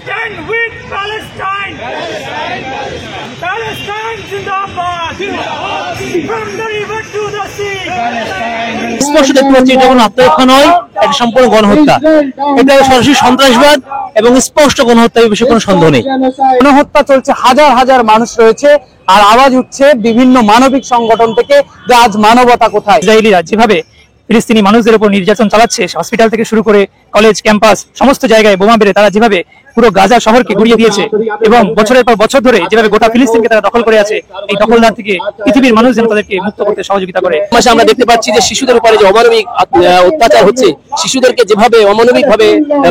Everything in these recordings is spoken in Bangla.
Stand with Palestine. Palestine Zindabad. From the river to the sea. স্পষ্ট দেখতে পাচ্ছি এটা কোনো আত্মহত্যা নয়, এটা সম্পূর্ণ গণহত্যা। এটা সরাসরি সন্ত্রাসবাদ এবং স্পষ্ট গণহত্যা, এই বিষয়ে কোনো সন্দেহ নেই। গণহত্যা চলছে, হাজার হাজার মানুষ রয়েছে, আর আওয়াজ উঠছে বিভিন্ন মানবিক সংগঠন থেকে যে আজ মানবতা কোথায়। ইসরায়েলিরা যেভাবে ফিলিস্তিনি মানুষদের উপর নির্যাতন চালাচ্ছে, হসপিটাল থেকে শুরু করে কলেজ ক্যাম্পাস সমস্ত জায়গায় বোমা মেরে তারা যেভাবে পুরো গাজা শহরকে গুড়িয়ে দিয়েছে এবং বছরের পর বছর ধরে যেভাবে গোটা ফিলিস্তিনকে তারা দখল করে আছে, এই দখলদার থেকে পৃথিবীর মানুষ যেন তাদেরকে মুক্ত করতে সহযোগিতা করে। আমরা দেখতে পাচ্ছি যে শিশুদের উপরে যে অমানবিক অত্যাচার হচ্ছে, শিশুদেরকে যেভাবে অমানবিক ভাবে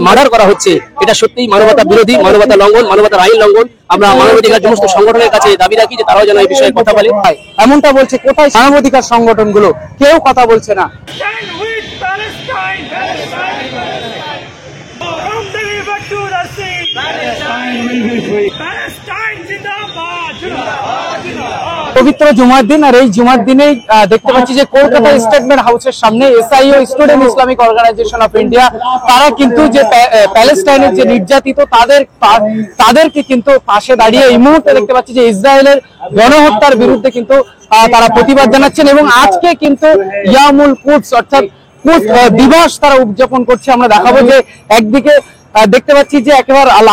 মার্ডার করা হচ্ছে, এটা সত্যিই মানবতা বিরোধী, মানবতা লঙ্ঘন, মানবতার আইন লঙ্ঘন। আমরা মানবাধিকার সমস্ত সংগঠনের কাছে দাবি রাখি যে তারাও যেন এই বিষয়ে কথা বলে। এমনটা বলছে কোথায় মানবাধিকার সংগঠনগুলো, কেউ কথা বলছে না। Stand with Palestine. From the river to the sea. Palestine will be free. Palestine Zindabad. পবিত্র জুমার দিন, আর এই জুমার দিনেই দেখতে পাচ্ছি যে কলকাতা স্টেটমেন্ট হাউসের সামনে SIO student Islamic organization of India তারা কিন্তু যে প্যালেস্টাইনের যে নির্যাতিত তাদেরকে কিন্তু পাশে দাঁড়িয়ে এই মুহূর্তে দেখতে পাচ্ছি যে ইসরায়েলের গণহত্যার বিরুদ্ধে কিন্তু তারা প্রতিবাদ জানাচ্ছেন এবং আজকে কিন্তু ইয়ামুল কুদস অর্থাৎ কুদস দিবস তারা উদযাপন করছে। আমরা দেখাবো যে একদিকে দেখতে পাচ্ছি যে একেবারে আল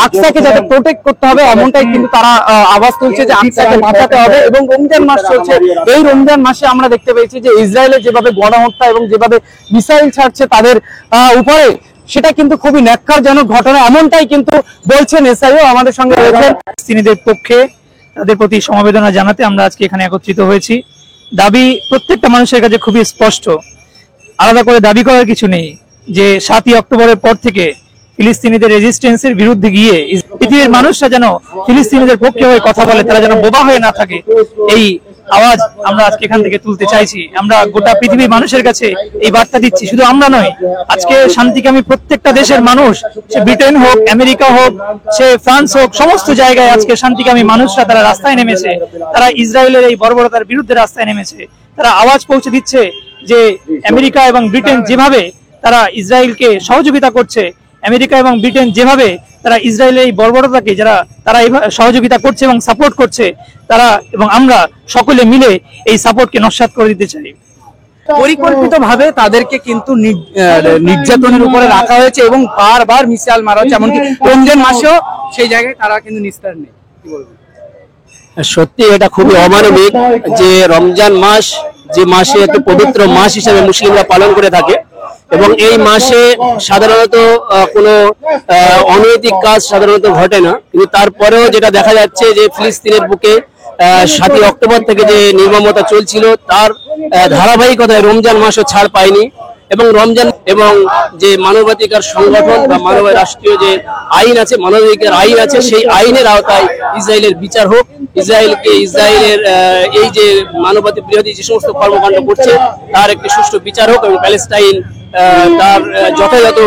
আকসাকে যাতে প্রোটেক্ট করতে হবে, এমনটাই কিন্তু তারা আওয়াজ তুলছে যে আকসাকে বাঁচাতে হবে। এবং রমজান মাস চলছে, এই রমজান মাসে আমরা দেখতে পেয়েছি যে ইসরায়েলের যেভাবে গণহত্যা এবং যেভাবে মিসাইল ছাড়ছে তাদের উপরে, সেটা কিন্তু খুবই ন্যাক্কারজনক ঘটনা, এমনটাই কিন্তু বলছেন এসআইও। আমাদের সঙ্গে রয়েছেন ফিলিস্তিনিদের পক্ষে তাদের প্রতি সমবেদনা জানাতে আমরা আজকে এখানে একত্রিত হয়েছি। দাবি প্রত্যেকটা মানুষের কাছে খুবই স্পষ্ট, আলাদা করে দাবি করার কিছু নেই যে 7ই অক্টোবরের পর থেকে ফিলিস্তিনিদের রেজিস্ট্যান্সের বিরুদ্ধে গিয়ে পৃথিবীর মানুষরা যেন ফিলিস্তিনিদের পক্ষে হয়ে কথা বলে, তারা যেন বোবা হয়ে না থাকে, এই আওয়াজ আমরা আজকে এখান থেকে তুলতে চাইছি। আমরা গোটা পৃথিবীর মানুষের কাছে এই বার্তা দিচ্ছি, শুধু আমরা নয়, আজকে শান্তিকামী প্রত্যেকটা দেশের মানুষ, সে ব্রিটেন হোক, আমেরিকা হোক, সে ফ্রান্স হোক, সমস্ত জায়গায় আজকে শান্তিকামী মানুষরা তারা রাস্তায় নেমেছে, তারা ইসরায়েলের এই বর্বরতার বিরুদ্ধে রাস্তায় নেমেছে। তারা আওয়াজ পৌঁছে দিচ্ছে যে আমেরিকা এবং ব্রিটেন যেভাবে তারা ইসরায়েলকে সহযোগিতা করছে, আমেরিকা এবং ব্রিটেন যেভাবে তারা ইসরায়েলের এই বর্বরতাকে তারা সহযোগিতা করছে এবং সাপোর্ট করছে, তারা এবং আমরা সকলে মিলে এই সাপোর্টকে নস্যাৎ করে দিতে চাই। পরিকল্পিতভাবে তাদেরকে কিন্তু নির্যাতনের উপরে রাখা হয়েছে এবং বারবার মিসাইল মারা হচ্ছে, এমনকি রমজান মাসেও সেই জায়গায় তারা কিন্তু নিস্তার নেই। কি বলবেন? সত্যি এটা খুবই অমানবিক যে রমজান মাস, যে মাসে একটি পবিত্র মাস হিসেবে মুসলিমরা পালন করে থাকে এবং এই মাসে সাধারণত কোনো অনৈতিক কাজ সাধারণত ঘটে না, কিন্তু তারপরেও যেটা দেখা যাচ্ছে যে ফিলিস্তিনের বুকে 7ই অক্টোবর থেকে যে নির্মমতা চলছিল তার ধারাবাহিকতায় রমজান মাসও ছাড় পায়নি। এবং রমজান এবং যে মানবাধিকার সংগঠন বা রাষ্ট্রীয় যে আইন আছে, মানবাধিকার আইন আছে, সেই আইনের আওতায় ইসরায়েলের বিচার হোক। ইসরায়েলের এই যে মানবাধিকার বিরোধী যে সমস্ত কর্মকাণ্ড করছে তার একটি সুষ্ঠু বিচার হোক এবং প্যালেস্টাইন তার যথাযথ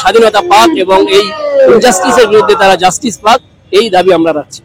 স্বাধীনতা পাক এবং এই ইনজাস্টিসের বিরুদ্ধে তারা জাস্টিস পাক, এই দাবি আমরা রাখছি।